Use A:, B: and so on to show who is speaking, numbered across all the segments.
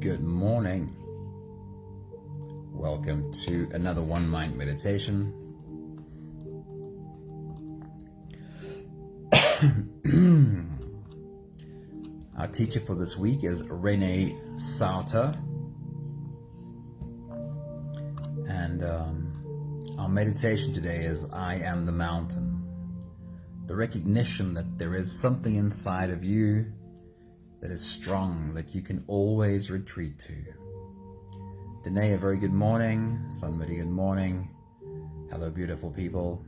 A: Good morning. Welcome to another One Mind meditation. Our teacher for this week is Renee Sauter. And our meditation today is I am the mountain. The recognition that there is something inside of you that is strong, that you can always retreat to. Danae, a very good morning. Somebody, good morning. Hello, beautiful people.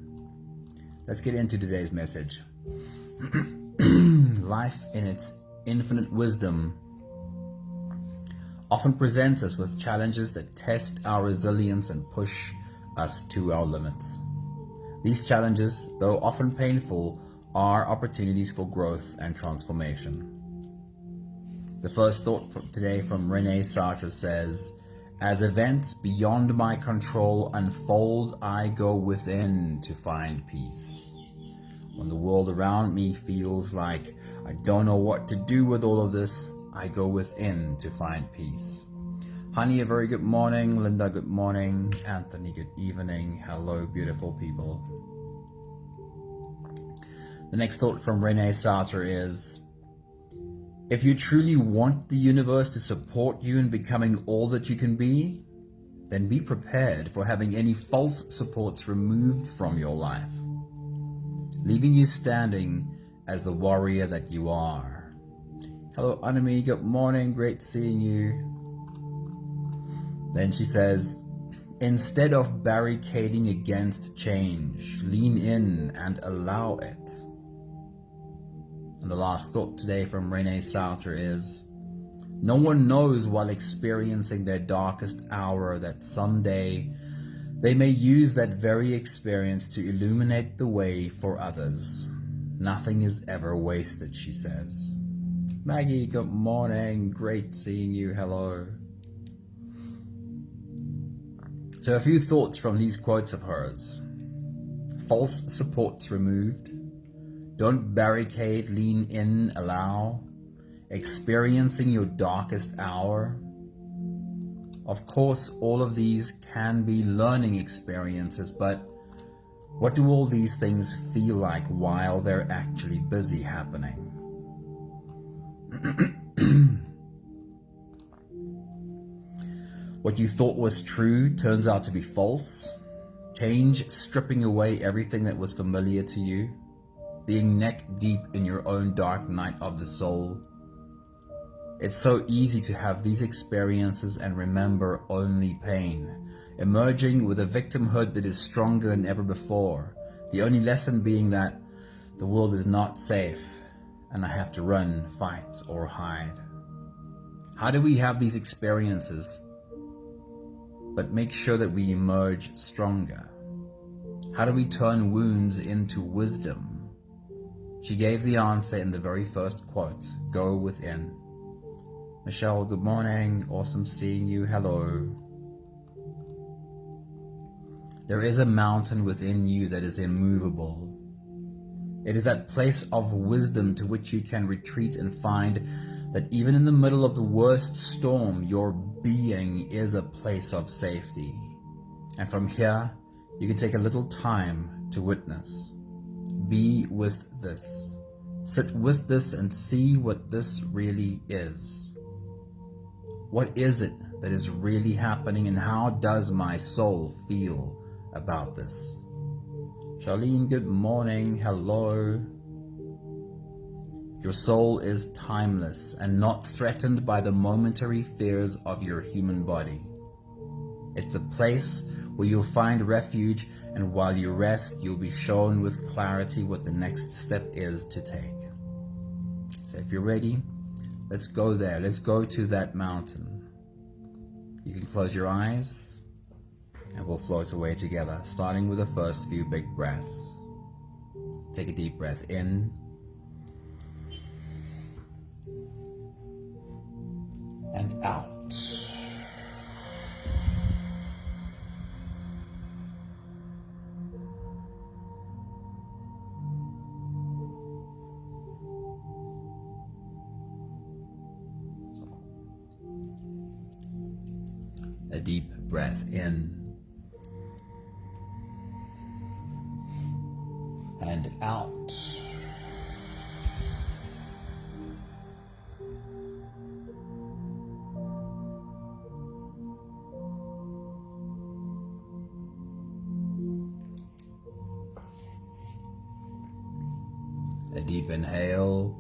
A: Let's get into today's message. Life in its infinite wisdom often presents us with challenges that test our resilience and push us to our limits. These challenges, though often painful, are opportunities for growth and transformation. The first thought for today from Renee Sauter says, as events beyond my control unfold, I go within to find peace. When the world around me feels like I don't know what to do with all of this, I go within to find peace. Honey, a very good morning. Linda, good morning. Anthony, good evening. Hello, beautiful people. The next thought from Renee Sauter is, if you truly want the universe to support you in becoming all that you can be, then be prepared for having any false supports removed from your life, leaving you standing as the warrior that you are. Hello, Anami, good morning, great seeing you. Then she says, instead of barricading against change, lean in and allow it. And the last thought today from Renee Sauter is, no one knows while experiencing their darkest hour that someday they may use that very experience to illuminate the way for others. Nothing is ever wasted, she says. Maggie, good morning. Great seeing you. Hello. So a few thoughts from these quotes of hers. False supports removed. Don't barricade, lean in, allow. Experiencing your darkest hour. Of course, all of these can be learning experiences, but what do all these things feel like while they're actually busy happening? What you thought was true turns out to be false. Change stripping away everything that was familiar to you. Being neck deep in your own dark night of the soul. It's so easy to have these experiences and remember only pain, emerging with a victimhood that is stronger than ever before. The only lesson being that the world is not safe and I have to run, fight, or hide. How do we have these experiences but make sure that we emerge stronger? How do we turn wounds into wisdom? She gave the answer in the very first quote, go within. Michelle, good morning. Awesome seeing you. Hello. There is a mountain within you that is immovable. It is that place of wisdom to which you can retreat and find that even in the middle of the worst storm, your being is a place of safety. And from here, you can take a little time to witness. Be with this. Sit with this and see what this really is. What is it that is really happening and how does my soul feel about this? Charlene, good morning. Hello. Your soul is timeless and not threatened by the momentary fears of your human body. It's the place where you'll find refuge, and while you rest, you'll be shown with clarity what the next step is to take. So if you're ready, let's go there. Let's go to that mountain. You can close your eyes, and we'll float away together, starting with the first few big breaths. Take a deep breath in. And out. A deep breath in and out. A deep inhale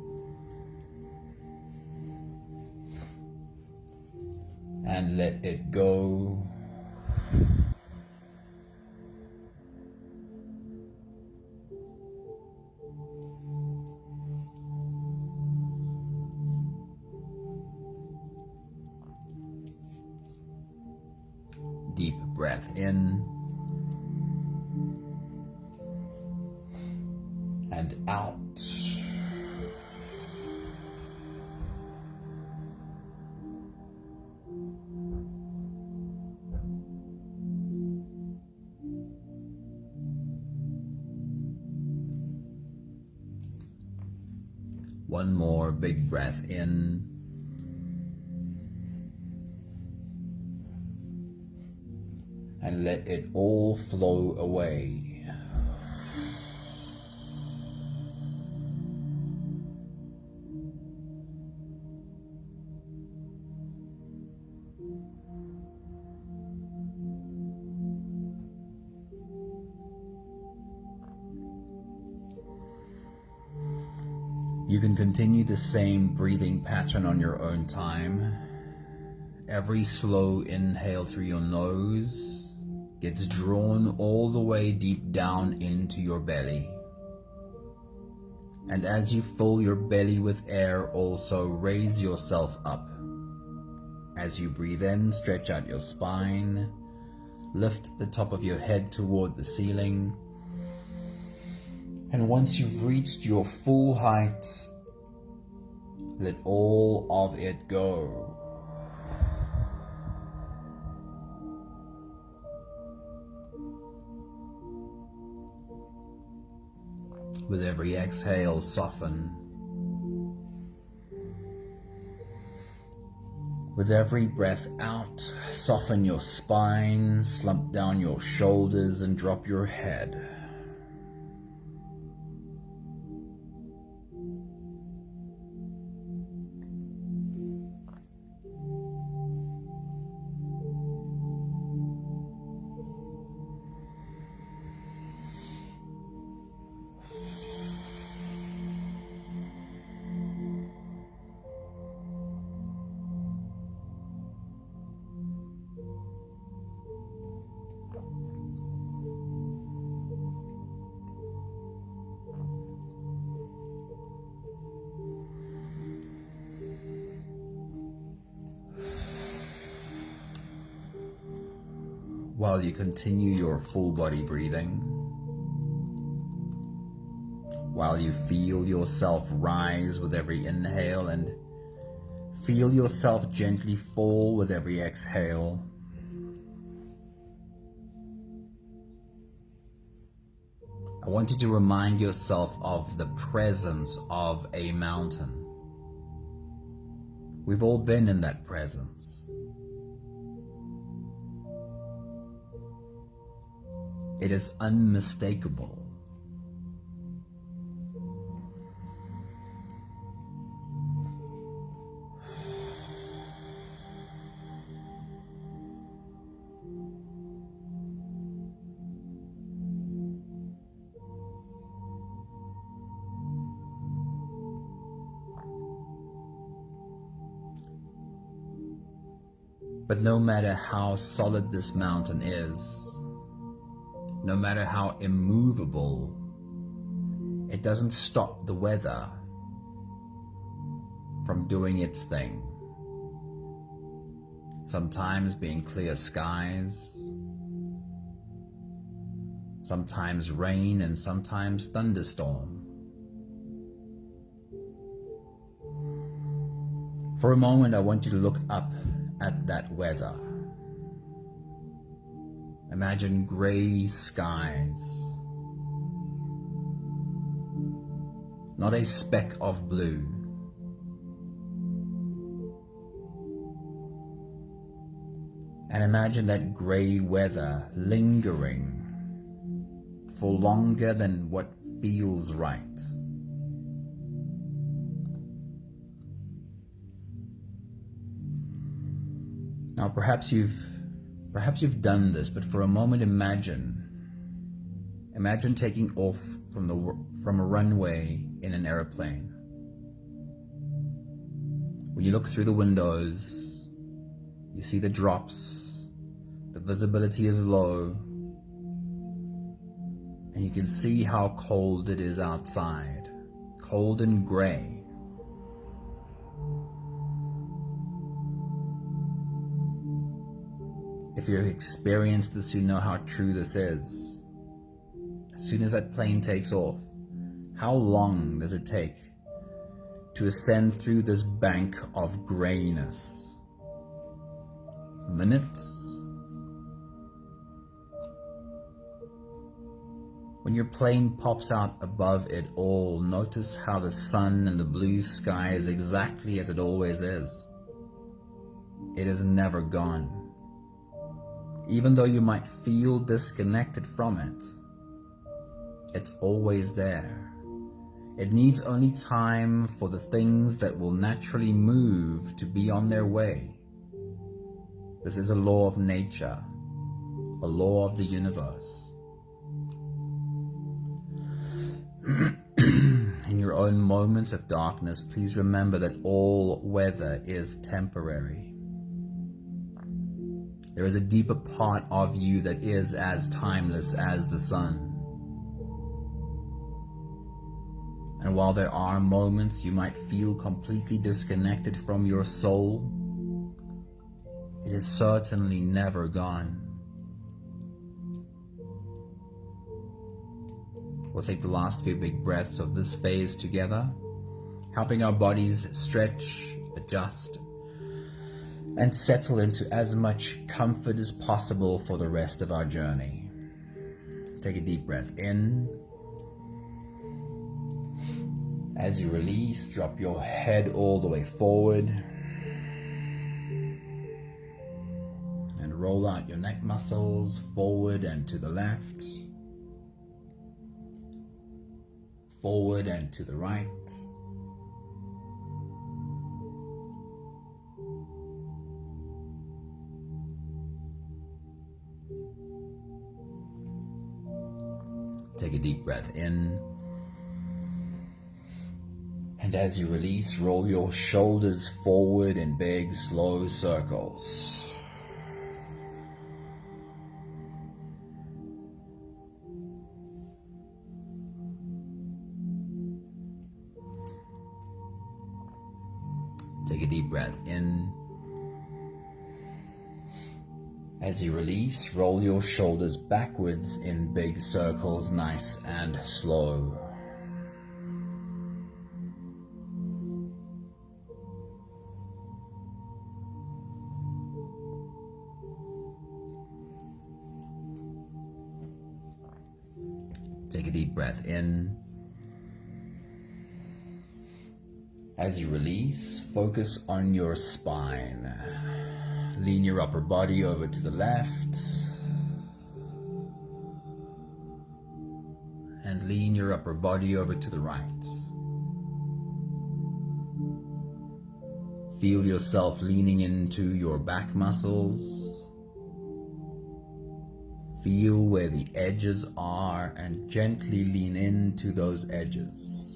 A: and let it go. Deep breath in and out. One more big breath in and let it all flow away. You can continue the same breathing pattern on your own time. Every slow inhale through your nose gets drawn all the way deep down into your belly. And as you fill your belly with air, also raise yourself up. As you breathe in, stretch out your spine, lift the top of your head toward the ceiling. And once you've reached your full height, let all of it go. With every exhale, soften. With every breath out, soften your spine, slump down your shoulders, and drop your head. While you continue your full body breathing, while you feel yourself rise with every inhale and feel yourself gently fall with every exhale, I want you to remind yourself of the presence of a mountain. We've all been in that presence. It is unmistakable. But no matter how solid this mountain is, no matter how immovable, it doesn't stop the weather from doing its thing. Sometimes being clear skies, sometimes rain, and sometimes thunderstorm. For a moment, I want you to look up at that weather. Imagine gray skies, not a speck of blue. And imagine that gray weather lingering for longer than what feels right. Now perhaps you've done this, but for a moment imagine taking off from a runway in an airplane. When you look through the windows, you see the drops, the visibility is low, and you can see how cold it is outside, cold and gray. If you've experienced this, you know how true this is. As soon as that plane takes off, how long does it take to ascend through this bank of grayness? Minutes? When your plane pops out above it all, notice how the sun and the blue sky is exactly as it always is. It is never gone. Even though you might feel disconnected from it, it's always there. It needs only time for the things that will naturally move to be on their way. This is a law of nature, a law of the universe. In your own moments of darkness, please remember that all weather is temporary. There is a deeper part of you that is as timeless as the sun. And while there are moments you might feel completely disconnected from your soul, it is certainly never gone. We'll take the last few big breaths of this phase together, helping our bodies stretch, adjust, and settle into as much comfort as possible for the rest of our journey. Take a deep breath in. As you release, drop your head all the way forward and roll out your neck muscles forward and to the left, forward and to the right. Take a deep breath in. And as you release, roll your shoulders forward in big, slow circles. Take a deep breath in. As you release, roll your shoulders backwards in big circles, nice and slow. Take a deep breath in. As you release, focus on your spine. Lean your upper body over to the left and lean your upper body over to the right. Feel yourself leaning into your back muscles. Feel where the edges are and gently lean into those edges.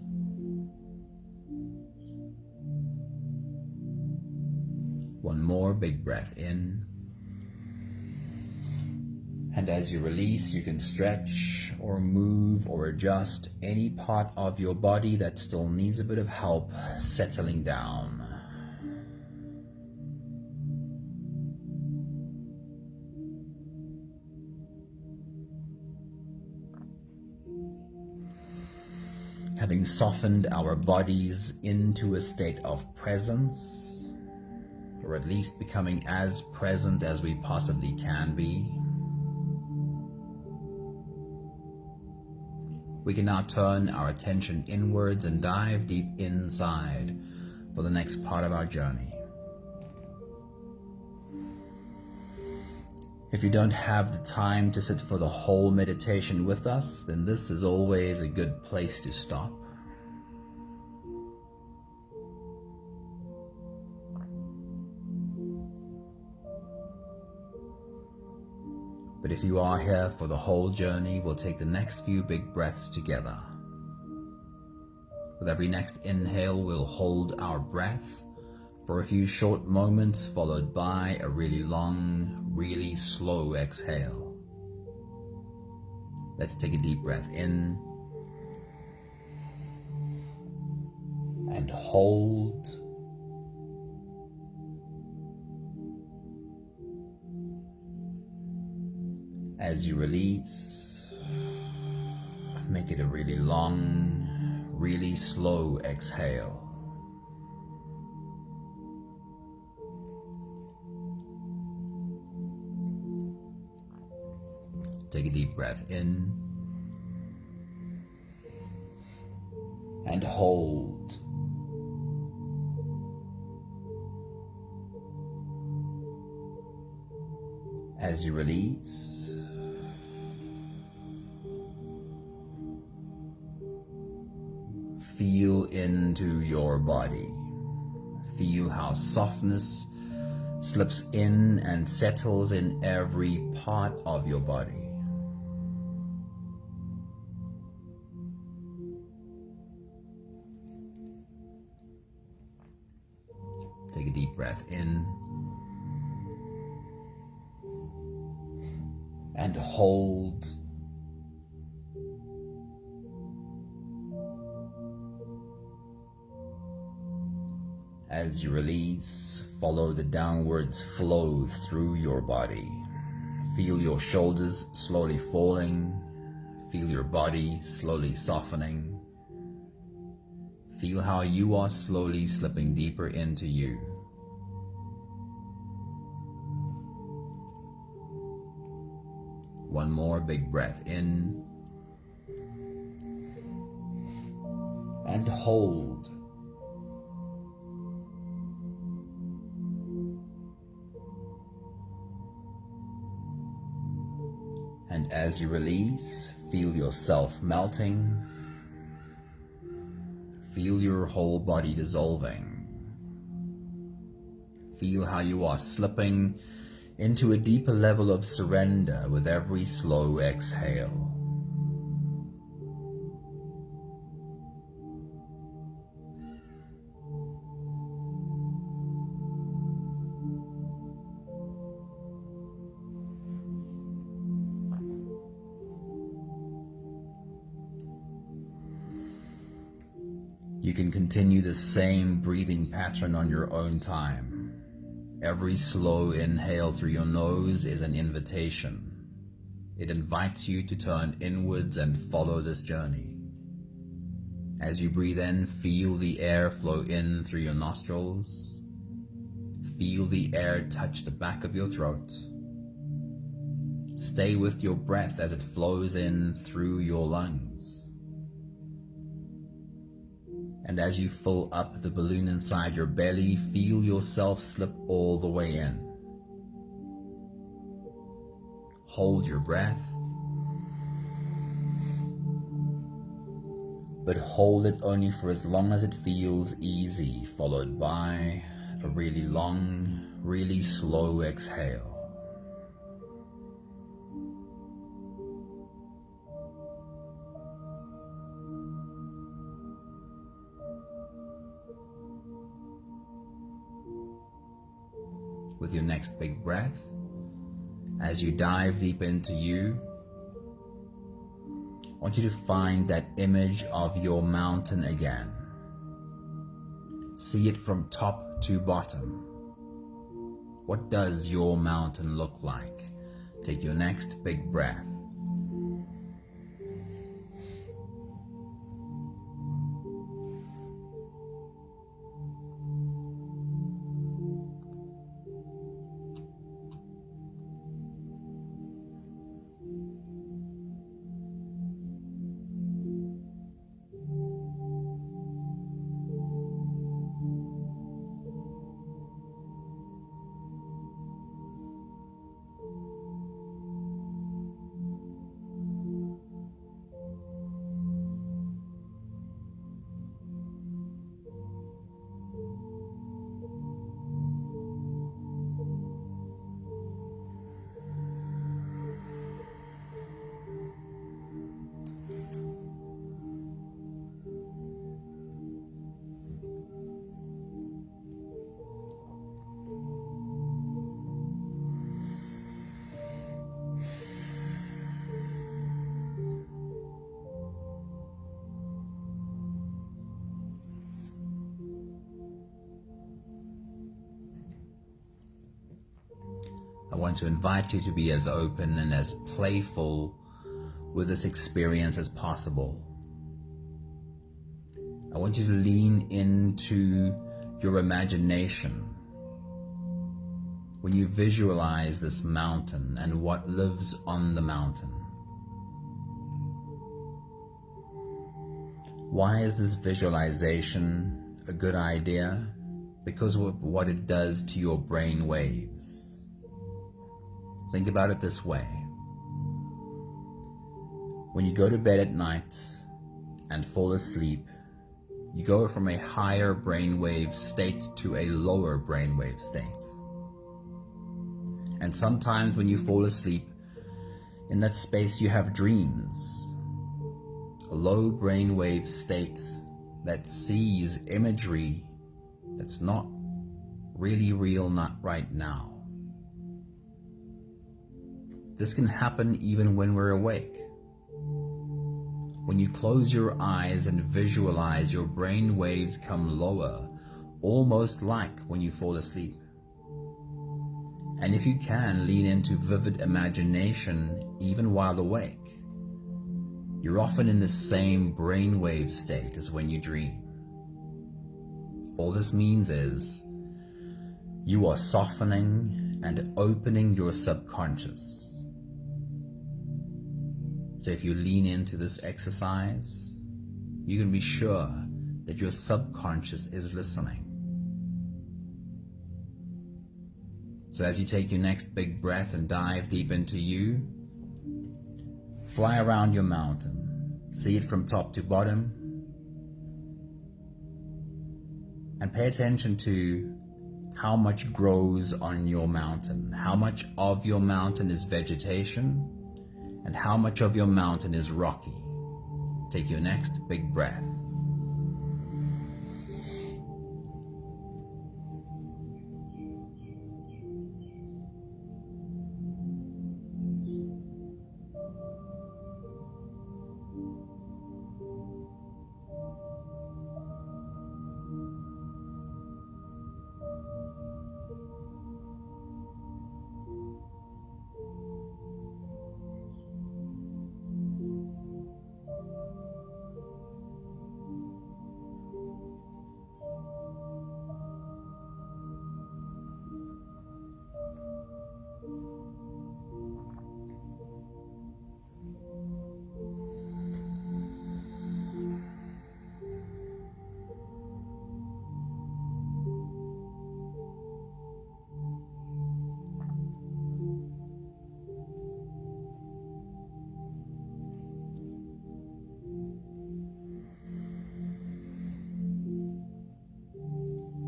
A: One more big breath in. And as you release, you can stretch or move or adjust any part of your body that still needs a bit of help settling down. Having softened our bodies into a state of presence, or at least becoming as present as we possibly can be, we can now turn our attention inwards and dive deep inside for the next part of our journey. If you don't have the time to sit for the whole meditation with us, then this is always a good place to stop. But if you are here for the whole journey, we'll take the next few big breaths together. With every next inhale, we'll hold our breath for a few short moments, followed by a really long, really slow exhale. Let's take a deep breath in and hold. As you release, make it a really long, really slow exhale. Take a deep breath in and hold. As you release, feel into your body. Feel how softness slips in and settles in every part of your body. Take a deep breath in and hold. As you release, follow the downwards flow through your body. Feel your shoulders slowly falling. Feel your body slowly softening. Feel how you are slowly slipping deeper into you. One more big breath in and hold. And as you release, feel yourself melting. Feel your whole body dissolving. Feel how you are slipping into a deeper level of surrender with every slow exhale. You can continue the same breathing pattern on your own time. Every slow inhale through your nose is an invitation. It invites you to turn inwards and follow this journey. As you breathe in, feel the air flow in through your nostrils. Feel the air touch the back of your throat. Stay with your breath as it flows in through your lungs. And as you fill up the balloon inside your belly, feel yourself slip all the way in. Hold your breath, but hold it only for as long as it feels easy, followed by a really long, really slow exhale. With your next big breath, as you dive deep into you, I want you to find that image of your mountain again. See it from top to bottom. What does your mountain look like? Take your next big breath. I want to invite you to be as open and as playful with this experience as possible. I want you to lean into your imagination when you visualize this mountain and what lives on the mountain. Why is this visualization a good idea? Because of what it does to your brain waves. Think about it this way. When you go to bed at night and fall asleep, you go from a higher brainwave state to a lower brainwave state. And sometimes when you fall asleep, in that space you have dreams. A low brainwave state that sees imagery that's not really real, not right now. This can happen even when we're awake. When you close your eyes and visualize, your brain waves come lower, almost like when you fall asleep. And if you can, lean into vivid imagination even while awake. You're often in the same brainwave state as when you dream. All this means is you are softening and opening your subconscious. So if you lean into this exercise, you can be sure that your subconscious is listening. So as you take your next big breath and dive deep into you, fly around your mountain, see it from top to bottom, and pay attention to how much grows on your mountain, how much of your mountain is vegetation, and how much of your mountain is rocky. Take your next big breath.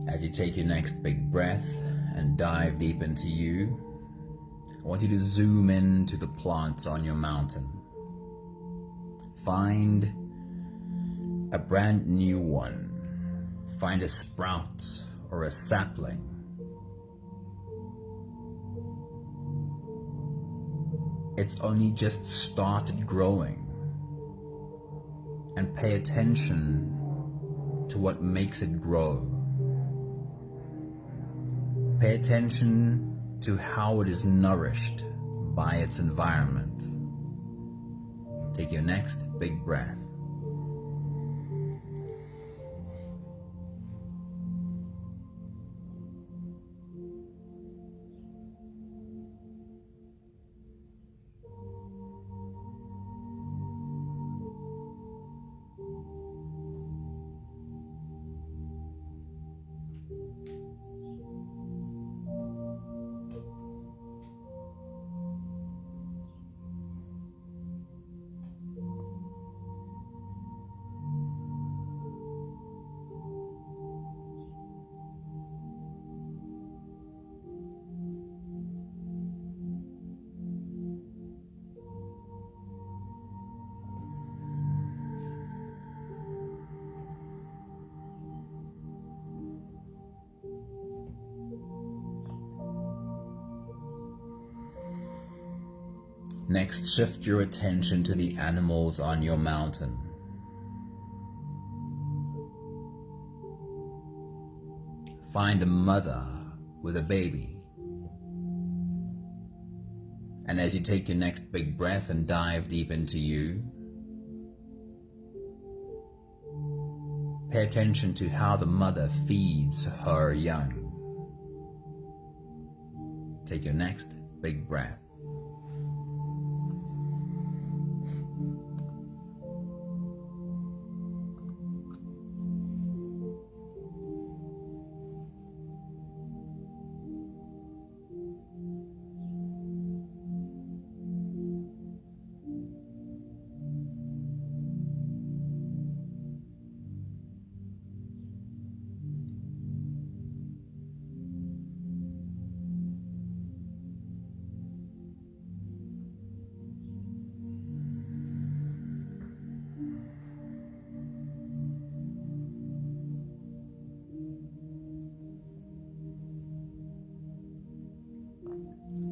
A: As you take your next big breath and dive deep into you, I want you to zoom in to the plants on your mountain. Find a brand new one. Find a sprout or a sapling. It's only just started growing. And pay attention to what makes it grow. Pay attention to how it is nourished by its environment. Take your next big breath. Next, shift your attention to the animals on your mountain. Find a mother with a baby. And as you take your next big breath and dive deep into you, pay attention to how the mother feeds her young. Take your next big breath.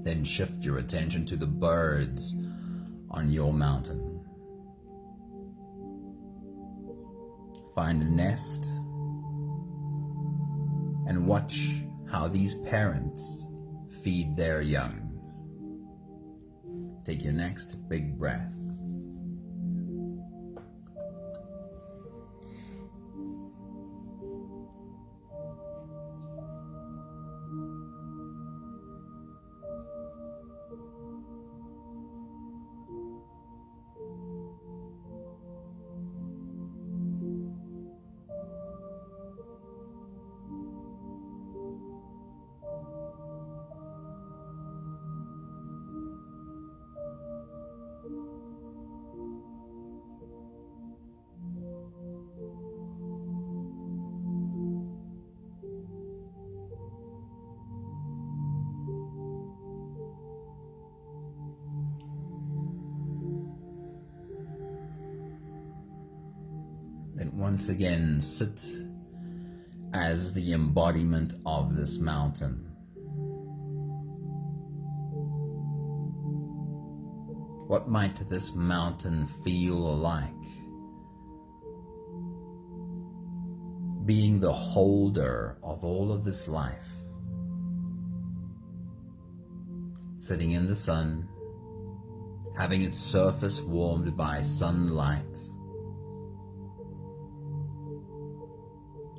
A: Then shift your attention to the birds on your mountain. Find a nest and watch how these parents feed their young. Take your next big breath. Then once again sit as the embodiment of this mountain. What might this mountain feel like? Being the holder of all of this life. Sitting in the sun, having its surface warmed by sunlight.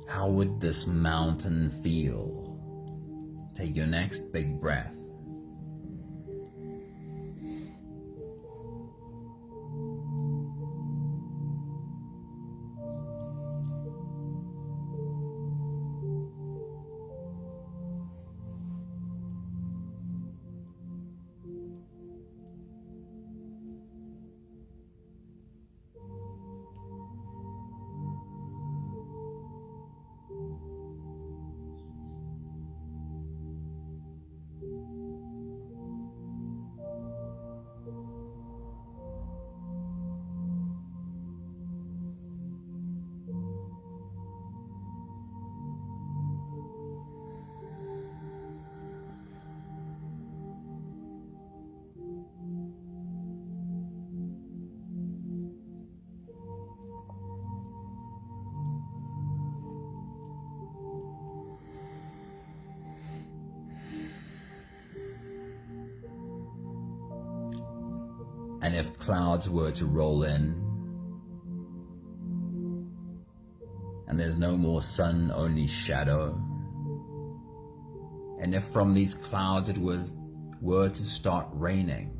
A: How would this mountain feel? Take your next big breath. And if clouds were to roll in, and there's no more sun, only shadow, and if from these clouds it were to start raining,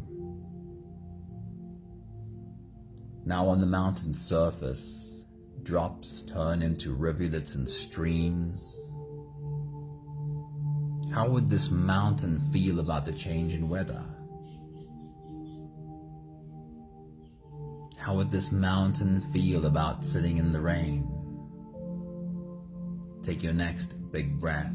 A: now on the mountain surface, drops turn into rivulets and streams. How would this mountain feel about the change in weather? How would this mountain feel about sitting in the rain? Take your next big breath.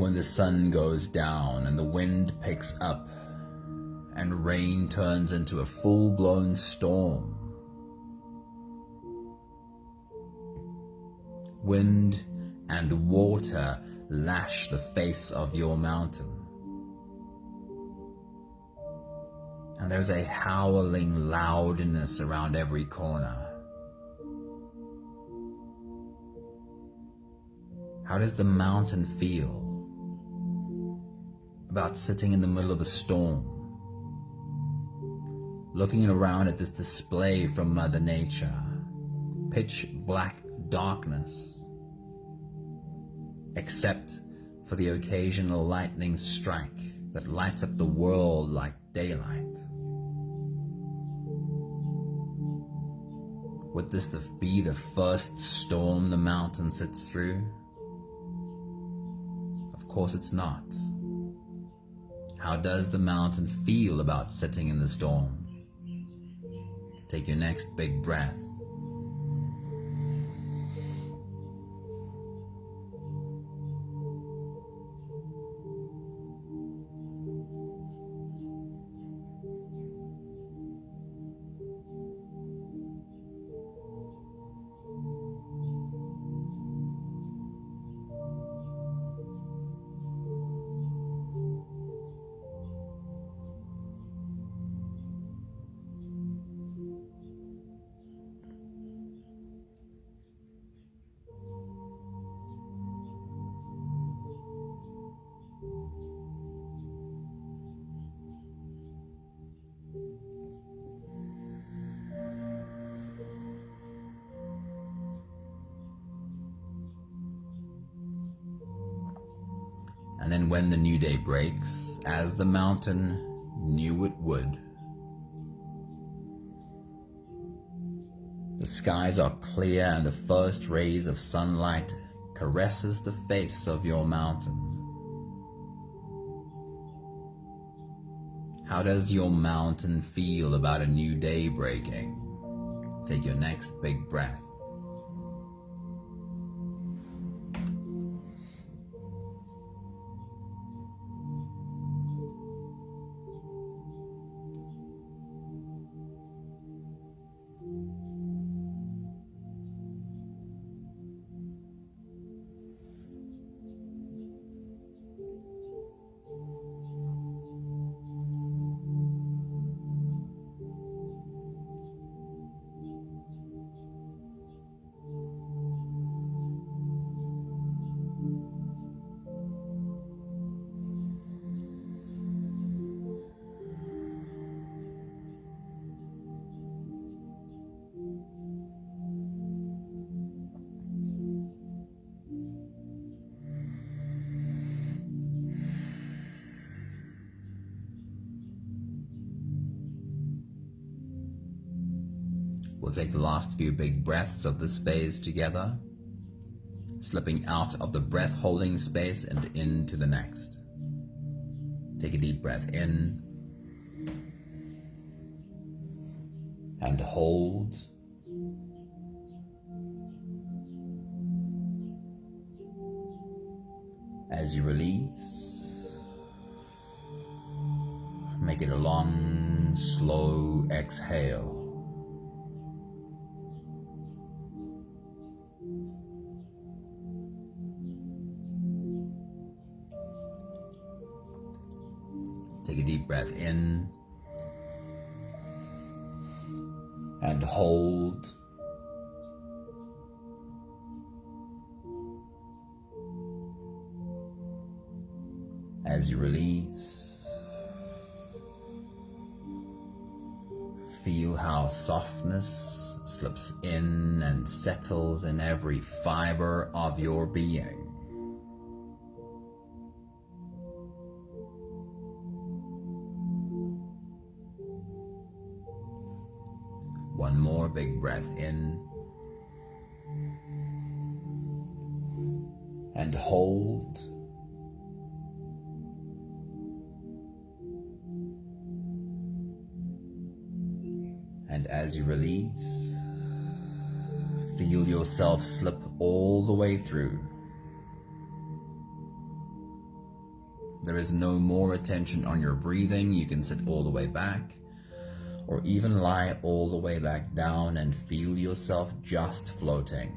A: when the sun goes down and the wind picks up and rain turns into a full-blown storm. Wind and water lash the face of your mountain. And there's a howling loudness around every corner. How does the mountain feel about sitting in the middle of a storm, looking around at this display from Mother Nature? Pitch black darkness, except for the occasional lightning strike that lights up the world like daylight. Would this be the first storm the mountain sits through? Of course it's not. How does the mountain feel about sitting in the storm? Take your next big breath. And then when the new day breaks, as the mountain knew it would, the skies are clear and the first rays of sunlight caresses the face of your mountain. How does your mountain feel about a new day breaking? Take your next big breath. We'll take the last few big breaths of this phase together, slipping out of the breath-holding space and into the next. Take a deep breath in and hold. As you release, make it a long, slow exhale. Take a deep breath in and hold. As you release, feel how softness slips in and settles in every fiber of your being. One more big breath in and hold. And as you release, feel yourself slip all the way through. There is no more attention on your breathing. You can sit all the way back, or even lie all the way back down and feel yourself just floating.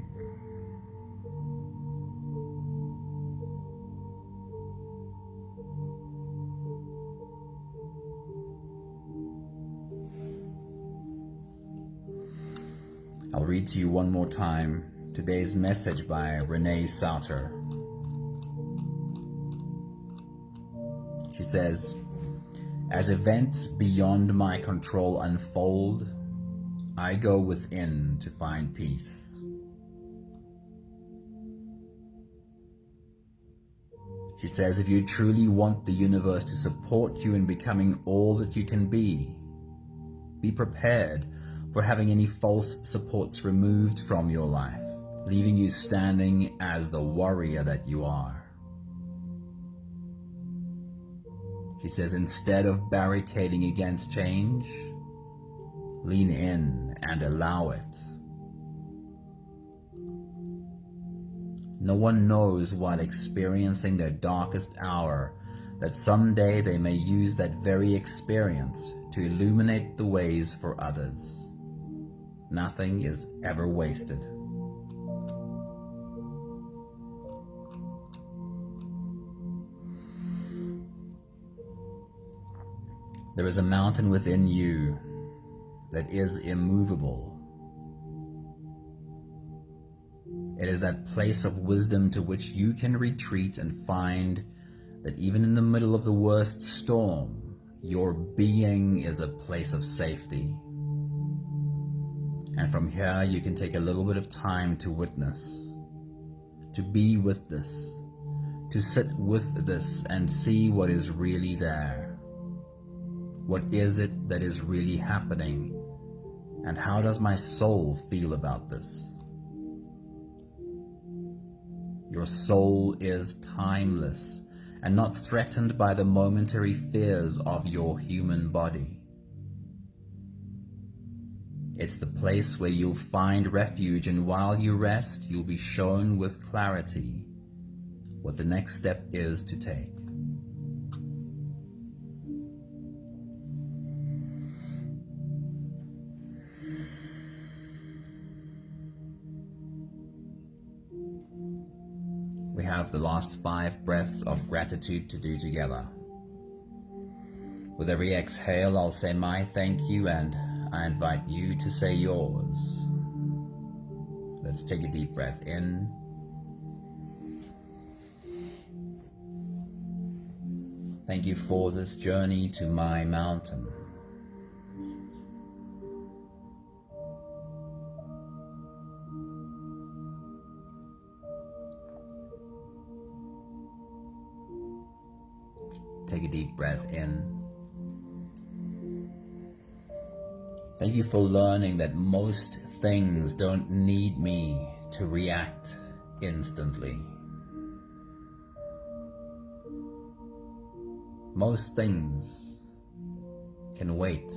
A: I'll read to you one more time today's message by Renee Sauter. She says, "As events beyond my control unfold, I go within to find peace." She says, "If you truly want the universe to support you in becoming all that you can be prepared for having any false supports removed from your life, leaving you standing as the warrior that you are." She says, "Instead of barricading against change, lean in and allow it." No one knows while experiencing their darkest hour that someday they may use that very experience to illuminate the ways for others. Nothing is ever wasted. There is a mountain within you that is immovable. It is that place of wisdom to which you can retreat and find that even in the middle of the worst storm, your being is a place of safety. And from here, you can take a little bit of time to witness, to be with this, to sit with this and see what is really there. What is it that is really happening? And how does my soul feel about this? Your soul is timeless and not threatened by the momentary fears of your human body. It's the place where you'll find refuge, and while you rest, you'll be shown with clarity what the next step is to take. We have the last 5 breaths of gratitude to do together. With every exhale, I'll say my thank you, and I invite you to say yours. Let's take a deep breath in. Thank you for this journey to my mountain. Take a deep breath in. Thank you for learning that most things don't need me to react instantly. Most things can wait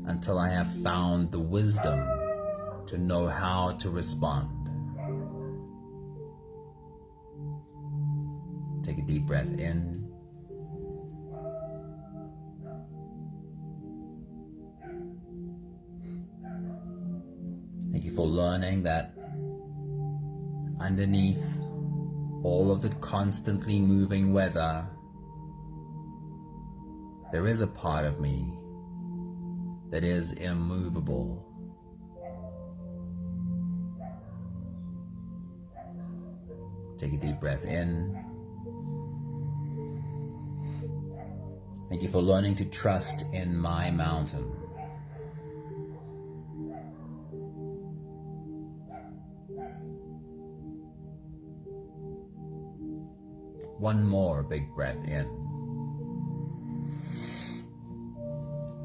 A: until I have found the wisdom to know how to respond. Take a deep breath in. Thank you for learning that underneath all of the constantly moving weather, there is a part of me that is immovable. Take a deep breath in. Thank you for learning to trust in my mountain. One more big breath in.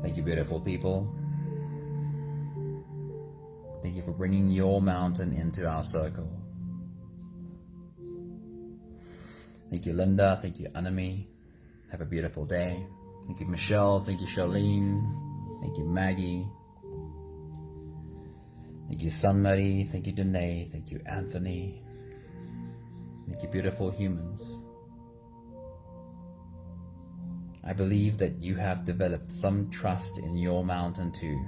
A: Thank you, beautiful people. Thank you for bringing your mountain into our circle. Thank you, Linda. Thank you, Anami. Have a beautiful day. Thank you, Michelle. Thank you, Charlene. Thank you, Maggie. Thank you, Sunmarie. Thank you, Danae. Thank you, Anthony. Thank you, beautiful humans. I believe that you have developed some trust in your mountain too.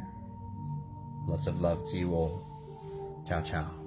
A: Lots of love to you all. Ciao, ciao.